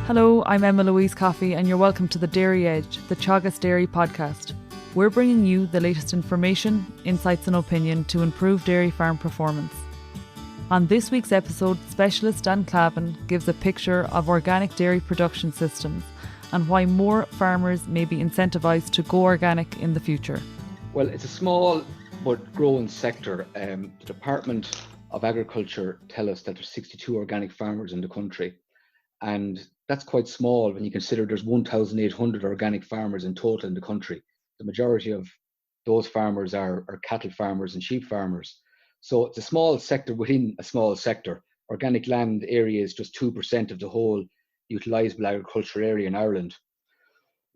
Hello, I'm Emma-Louise Coffey and you're welcome to The Dairy Edge, the Teagasc Dairy podcast. We're bringing you the latest information, insights and opinion to improve dairy farm performance. On this week's episode, specialist Dan Clavin gives a picture of organic dairy production systems and why more farmers may be incentivised to go organic in the future. Well, it's a small but growing sector. The Department of Agriculture tell us that there's 62 organic farmers in the country. And that's quite small when you consider there's 1,800 organic farmers in total in the country. The majority of those farmers are cattle farmers and sheep farmers. So it's a small sector within a small sector. Organic land area is just 2% of the whole utilisable agriculture area in Ireland.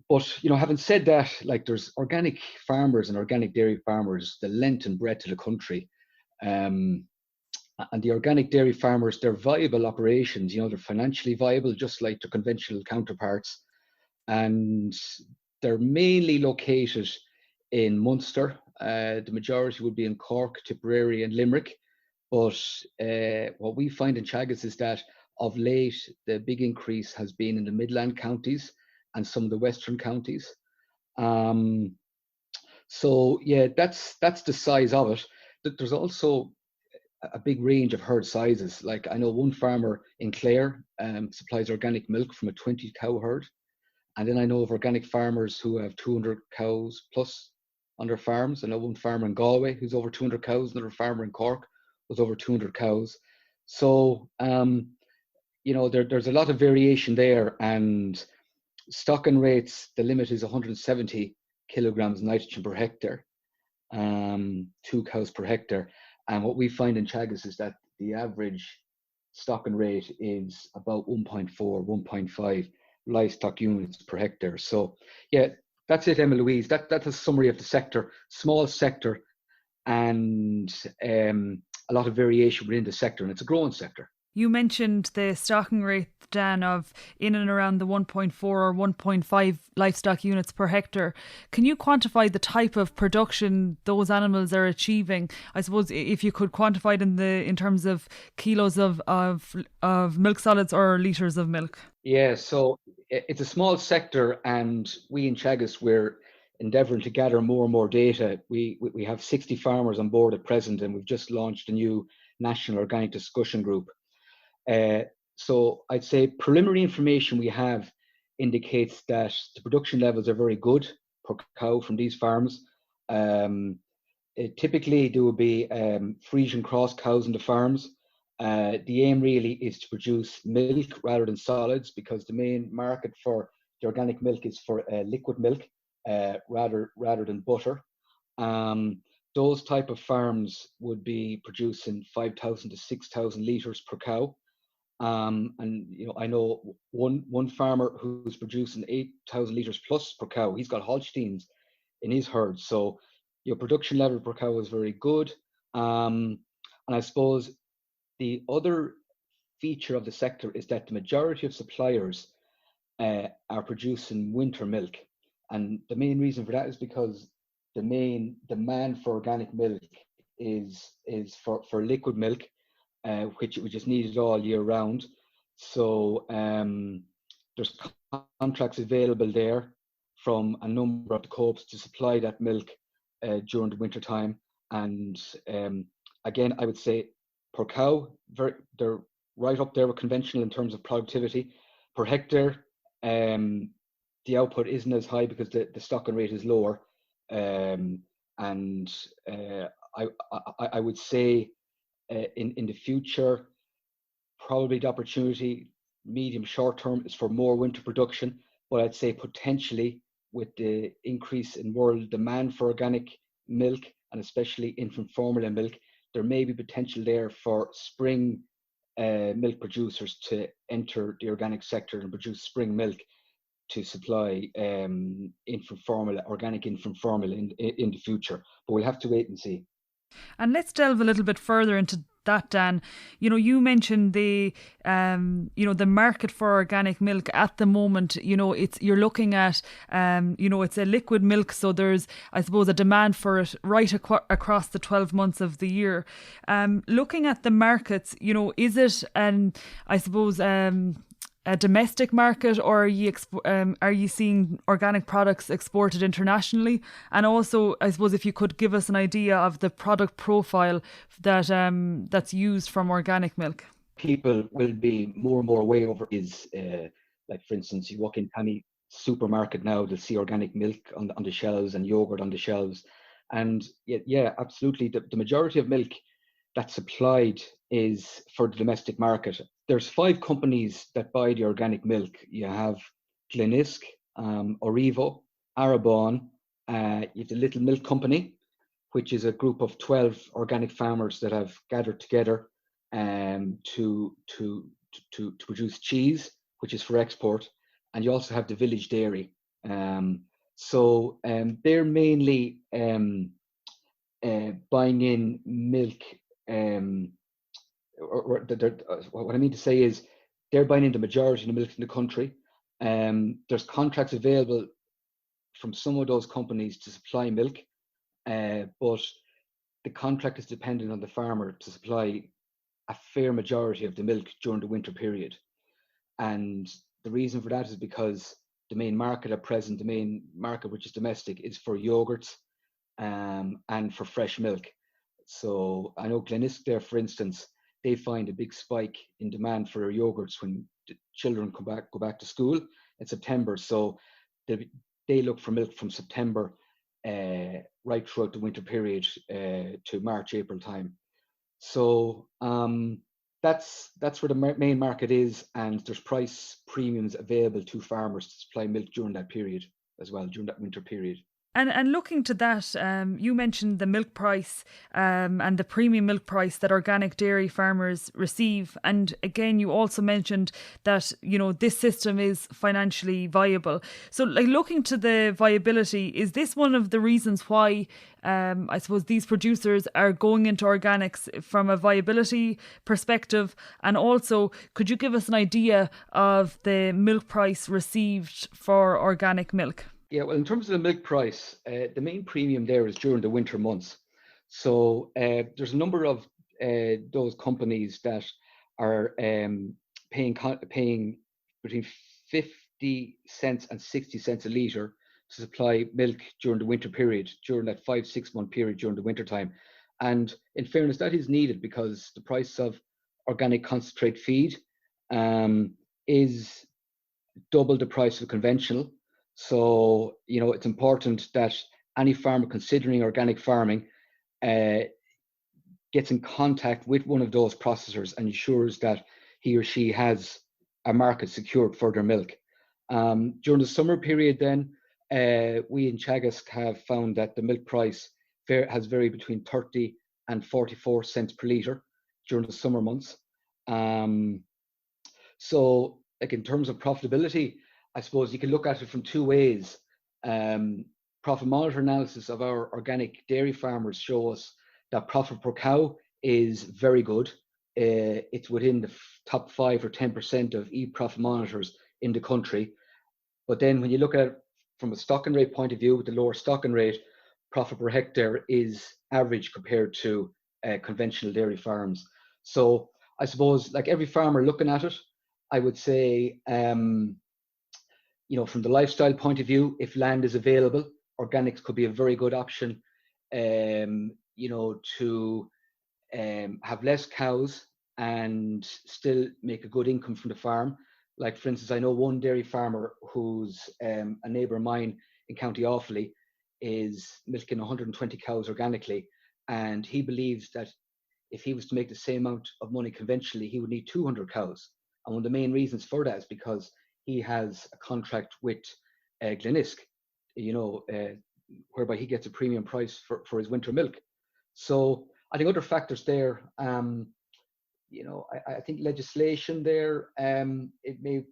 But, having said that, there's organic farmers and organic dairy farmers, the length and breadth of the country. And the organic dairy farmers, they're viable operations, they're financially viable, just like their conventional counterparts. And they're mainly located in Munster. The majority would be in Cork, Tipperary and Limerick. But what we find in Teagasc is that of late, the big increase has been in the Midland counties and some of the Western counties. So yeah, that's the size of it. There's also a big range of herd sizes. Like I know one farmer in Clare supplies organic milk from a 20 cow herd. And then I know of organic farmers who have 200 cows plus on their farms. I know one farmer in Galway who's over 200 cows, another farmer in Cork was over 200 cows. So, there's a lot of variation there, and stocking rates, the limit is 170 kilograms nitrogen per hectare, 2 cows per hectare. And what we find in Teagasc is that the average stocking rate is about 1.4, 1.5 livestock units per hectare. So yeah, that's it, Emma-Louise. That's a summary of the sector. Small sector and a lot of variation within the sector, and it's a growing sector. You mentioned the stocking rate, Dan, of in and around the 1.4 or 1.5 livestock units per hectare. Can you quantify the type of production those animals are achieving? I suppose if you could quantify it in terms of kilos of milk solids or litres of milk. Yeah, so it's a small sector, and we in Teagasc, we're endeavouring to gather more and more data. We have 60 farmers on board at present, and we've just launched a new national organic discussion group. So I'd say preliminary information we have indicates that the production levels are very good per cow from these farms. Typically there will be Frisian cross cows in the farms. The aim really is to produce milk rather than solids, because the main market for the organic milk is for liquid milk rather than butter. Those type of farms would be producing 5,000 to 6,000 litres per cow. And I know one farmer who's producing 8,000 litres plus per cow. He's got Holsteins in his herd, so your production level per cow is very good. And I suppose the other feature of the sector is that the majority of suppliers are producing winter milk, and the main reason for that is because the main demand for organic milk is for liquid milk. Which is needed all year round. So there's contracts available there from a number of the co-ops to supply that milk during the winter time. And again, I would say per cow, they're right up there with conventional in terms of productivity. Per hectare, the output isn't as high because the stocking rate is lower. And I would say in the future, probably the opportunity, medium short term, is for more winter production. But I'd say potentially with the increase in world demand for organic milk, and especially infant formula milk, there may be potential there for spring milk producers to enter the organic sector and produce spring milk to supply organic infant formula in the future. But we'll have to wait and see. And let's delve a little bit further into that, Dan. You mentioned the market for organic milk at the moment. You're looking at it's a liquid milk, so there's, I suppose, a demand for it right across the 12 months of the year. Looking at the markets, is it, I suppose, a domestic market, or are you seeing organic products exported internationally? And also, I suppose, if you could give us an idea of the product profile that that's used from organic milk. People will be more and more aware over is like, for instance, you walk in any supermarket now, they'll see organic milk on the shelves and yogurt on the shelves. And yeah, absolutely. The majority of milk that's supplied is for the domestic market. There's 5 companies that buy the organic milk. You have Glenisc, Orivo, Arabon, you have the Little Milk Company, which is a group of 12 organic farmers that have gathered together to produce cheese, which is for export. And you also have the Village Dairy. They're mainly buying in milk. What I mean to say is they're buying in the majority of the milk in the country. There's contracts available from some of those companies to supply milk, but the contract is dependent on the farmer to supply a fair majority of the milk during the winter period. And the reason for that is because the main market at present, the main market which is domestic, is for yogurts and for fresh milk. So I know Glenisc there, for instance, they find a big spike in demand for their yogurts when the children go back to school in September. So they look for milk from September right throughout the winter period to March, April time. So that's where the main market is, and there's price premiums available to farmers to supply milk during that period as well, during that winter period. And looking to that, you mentioned the milk price and the premium milk price that organic dairy farmers receive. And again, you also mentioned that, this system is financially viable. So like, looking to the viability, is this one of the reasons why I suppose these producers are going into organics from a viability perspective? And also, could you give us an idea of the milk price received for organic milk? Yeah, well, in terms of the milk price, the main premium there is during the winter months. So there's a number of those companies that are paying between 50 cents and 60 cents a litre to supply milk during the winter period, during that 5-6 month period during the winter time. And in fairness, that is needed because the price of organic concentrate feed is double the price of conventional. So, it's important that any farmer considering organic farming gets in contact with one of those processors and ensures that he or she has a market secured for their milk. During the summer period then, we in Teagasc have found that the milk price has varied between 30 and 44 cents per litre during the summer months. So, like, in terms of profitability, I suppose you can look at it from 2 ways. Profit monitor analysis of our organic dairy farmers show us that profit per cow is very good. It's within the top 5 or 10% of e-profit monitors in the country. But then when you look at it from a stocking rate point of view, with the lower stocking rate, profit per hectare is average compared to conventional dairy farms. So I suppose, like every farmer looking at it, I would say, from the lifestyle point of view, if land is available, organics could be a very good option, to have less cows and still make a good income from the farm. Like, for instance, I know one dairy farmer who's a neighbour of mine in County Offaly is milking 120 cows organically, and he believes that if he was to make the same amount of money conventionally, he would need 200 cows. And one of the main reasons for that is because he has a contract with Glenisc, whereby he gets a premium price for his winter milk. So I think other factors there, I think legislation there, it may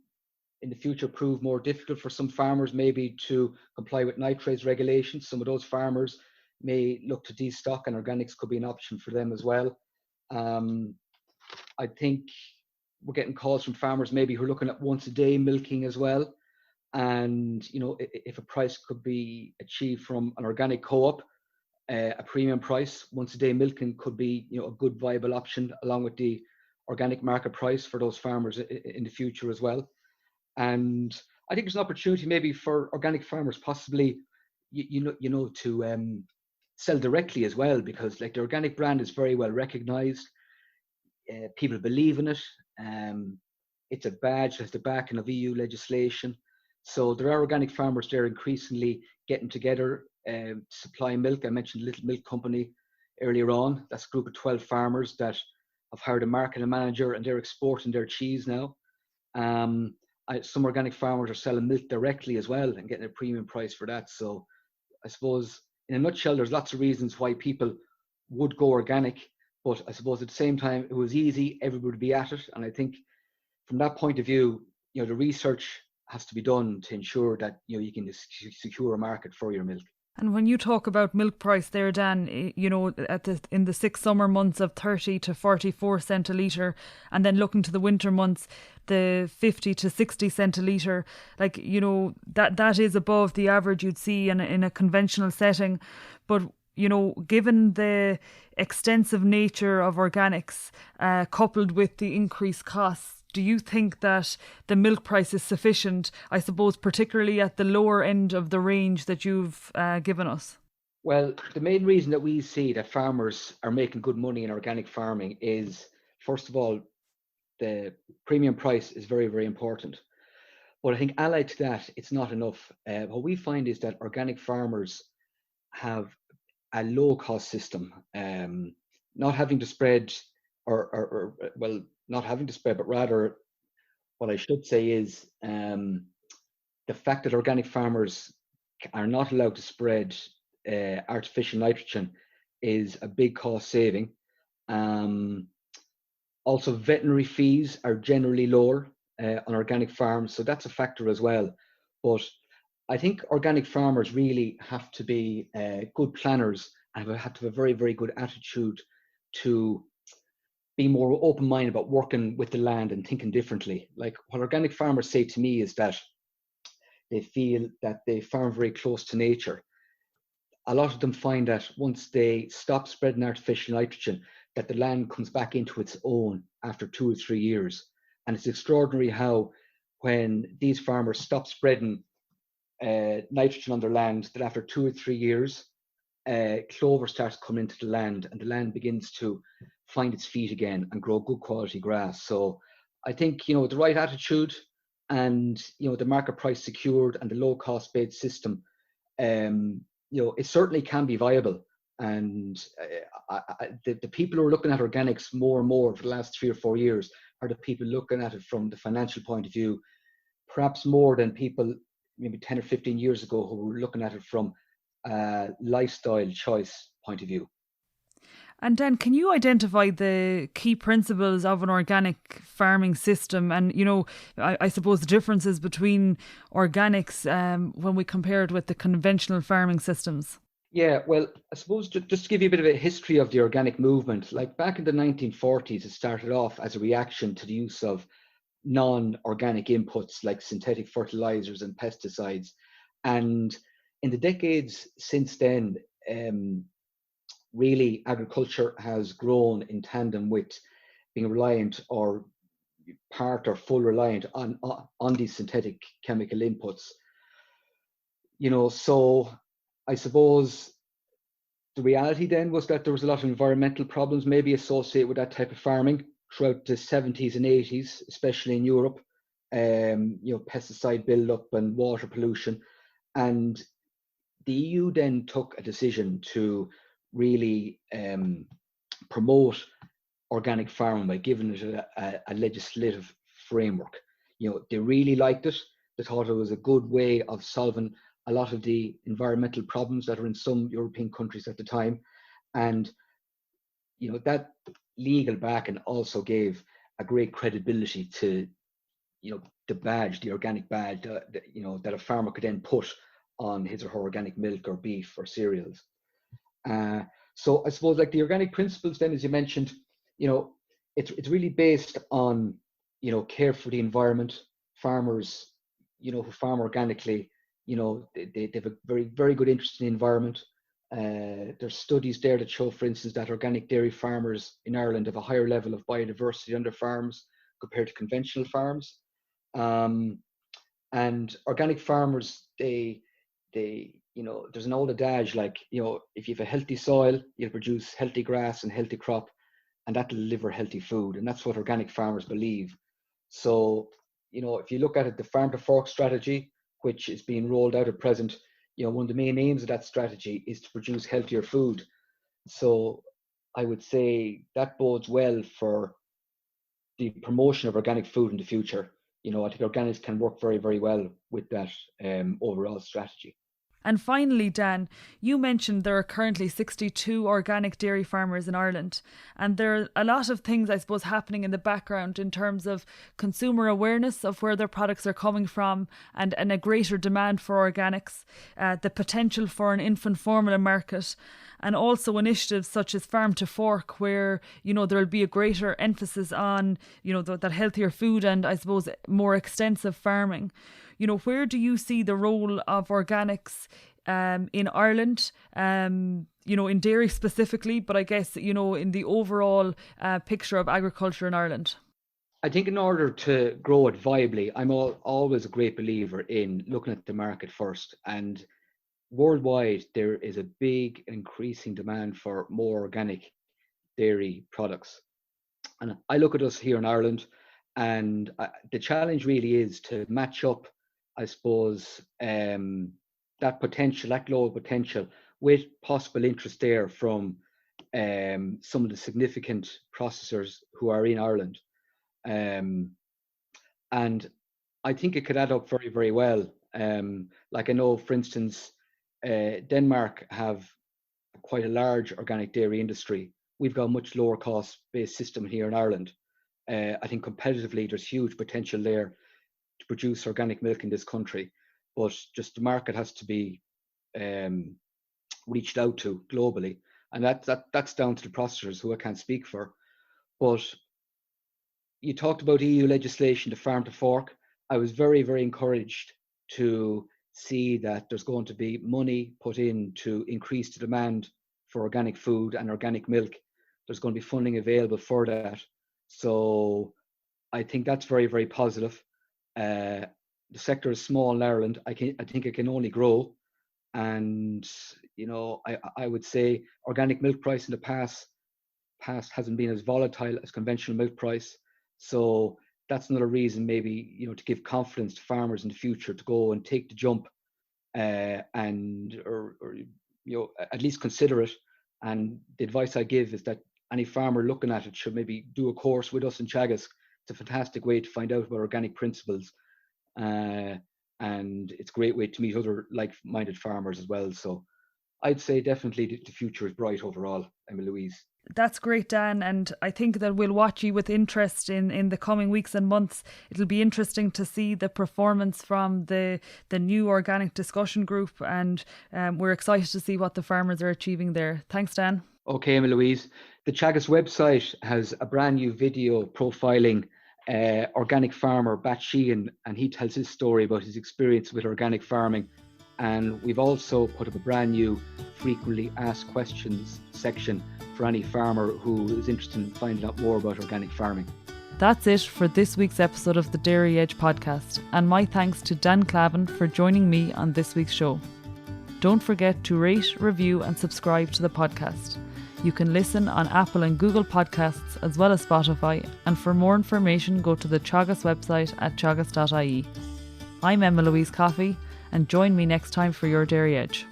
in the future prove more difficult for some farmers maybe to comply with nitrates regulations. Some of those farmers may look to destock, and organics could be an option for them as well. I think we're getting calls from farmers maybe who are looking at once a day milking as well. And, if a price could be achieved from an organic co-op, a premium price, once a day milking could be, a good viable option along with the organic market price for those farmers in the future as well. And I think there's an opportunity maybe for organic farmers possibly, to sell directly as well, because like the organic brand is very well recognized. People believe in it. It's a badge that has the backing of EU legislation. So there are organic farmers there increasingly getting together to supply milk. I mentioned Little Milk Company earlier on. That's a group of 12 farmers that have hired a marketing manager, and they're exporting their cheese now. Some organic farmers are selling milk directly as well and getting a premium price for that. So I suppose in a nutshell, there's lots of reasons why people would go organic, but I suppose at the same time, it was easy, everybody would be at it. And I think from that point of view, the research has to be done to ensure that, you can secure a market for your milk. And when you talk about milk price there, Dan, in the 6 summer months of 30 to 44 cent a litre, and then looking to the winter months, the 50 to 60 cent a litre, that is above the average you'd see in a conventional setting. But, given the extensive nature of organics, coupled with the increased costs, do you think that the milk price is sufficient, I suppose, particularly at the lower end of the range that you've given us? Well, the main reason that we see that farmers are making good money in organic farming is, first of all, the premium price is very, very important. But I think allied to that, it's not enough. What we find is that organic farmers have a low cost system, not having to spread, not having to spread, but rather what I should say is the fact that organic farmers are not allowed to spread artificial nitrogen is a big cost saving. Also, veterinary fees are generally lower on organic farms, so that's a factor as well. But I think organic farmers really have to be good planners and have to have a very, very good attitude to be more open-minded about working with the land and thinking differently. Like what organic farmers say to me is that they feel that they farm very close to nature. A lot of them find that once they stop spreading artificial nitrogen, that the land comes back into its own after 2 or 3 years. And it's extraordinary how when these farmers stop spreading nitrogen on their land, that after 2 or 3 years, clover starts coming into the land and the land begins to find its feet again and grow good quality grass. So I think, the right attitude and, the market price secured and the low cost based system, it certainly can be viable. And the people who are looking at organics more and more for the last 3 or 4 years are the people looking at it from the financial point of view, perhaps more than people maybe 10 or 15 years ago who were looking at it from a lifestyle choice point of view. And then can you identify the key principles of an organic farming system? And, I suppose the differences between organics when we compare it with the conventional farming systems. Yeah, well, I suppose just to give you a bit of a history of the organic movement, like back in the 1940s, it started off as a reaction to the use of non-organic inputs like synthetic fertilizers and pesticides. And in the decades since then, really agriculture has grown in tandem with being reliant or part or full reliant on these synthetic chemical inputs. So I suppose the reality then was that there was a lot of environmental problems maybe associated with that type of farming throughout the 70s and 80s, especially in Europe. Pesticide buildup and water pollution. And the EU then took a decision to really promote organic farming by giving it a legislative framework. They really liked it. They thought it was a good way of solving a lot of the environmental problems that are in some European countries at the time. And, that legal backing also gave a great credibility to, the badge, the organic badge, that a farmer could then put on his or her organic milk or beef or cereals. So I suppose like the organic principles then, as you mentioned, it's really based on, care for the environment. Farmers, who farm organically, they have a very, very good interest in the environment. There's studies there that show, for instance, that organic dairy farmers in Ireland have a higher level of biodiversity on their farms compared to conventional farms. And organic farmers, there's an old adage like, if you have a healthy soil, you'll produce healthy grass and healthy crop, and that'll deliver healthy food. And that's what organic farmers believe. So, if you look at it, the farm to fork strategy, which is being rolled out at present, one of the main aims of that strategy is to produce healthier food. So I would say that bodes well for the promotion of organic food in the future. I think organics can work very, very well with that overall strategy. And finally, Dan, you mentioned there are currently 62 organic dairy farmers in Ireland. And there are a lot of things, I suppose, happening in the background in terms of consumer awareness of where their products are coming from and a greater demand for organics, the potential for an infant formula market, and also initiatives such as Farm to Fork, where, there'll be a greater emphasis on, that healthier food and, I suppose, more extensive farming. Where do you see the role of organics in Ireland, in dairy specifically, but I guess, in the overall picture of agriculture in Ireland? I think in order to grow it viably, I'm always a great believer in looking at the market first. And worldwide, there is a big increasing demand for more organic dairy products. And I look at us here in Ireland, and the challenge really is to match up, I suppose, that potential, that global potential, with possible interest there from some of the significant processors who are in Ireland. And I think it could add up very, very well. Like I know, for instance, Denmark have quite a large organic dairy industry. We've got a much lower cost based system here in Ireland. I think competitively there's huge potential there to produce organic milk in this country, but just the market has to be reached out to globally, and that's down to the processors, who I can't speak for. But you talked about EU legislation, the Farm to Fork. I was very, very encouraged to see that there's going to be money put in to increase the demand for organic food and organic milk. There's going to be funding available for that. So I think that's very, very positive. The sector is small in Ireland. I think it can only grow. And, I would say organic milk price in the past hasn't been as volatile as conventional milk price. So that's another reason maybe, to give confidence to farmers in the future to go and take the jump or at least consider it. And the advice I give is that any farmer looking at it should maybe do a course with us in Teagasc. It's a fantastic way to find out about organic principles. And it's a great way to meet other like-minded farmers as well. So I'd say definitely the future is bright overall, Emma-Louise. That's great, Dan, and I think that we'll watch you with interest in the coming weeks and months. It'll be interesting to see the performance from the new organic discussion group, and we're excited to see what the farmers are achieving there. Thanks, Dan. Okay, Emma-Louise. The Teagasc website has a brand new video profiling organic farmer Bat Sheehan, and he tells his story about his experience with organic farming. And we've also put up a brand new frequently asked questions section for any farmer who is interested in finding out more about organic farming. That's it for this week's episode of the Dairy Edge podcast, and my thanks to Dan Clavin for joining me on this week's show. Don't forget to rate, review and subscribe to the podcast. You can listen on Apple and Google Podcasts as well as Spotify, and for more information go to the Teagasc website at teagasc.ie. I'm Emma-Louise Coffey, and join me next time for your Dairy Edge.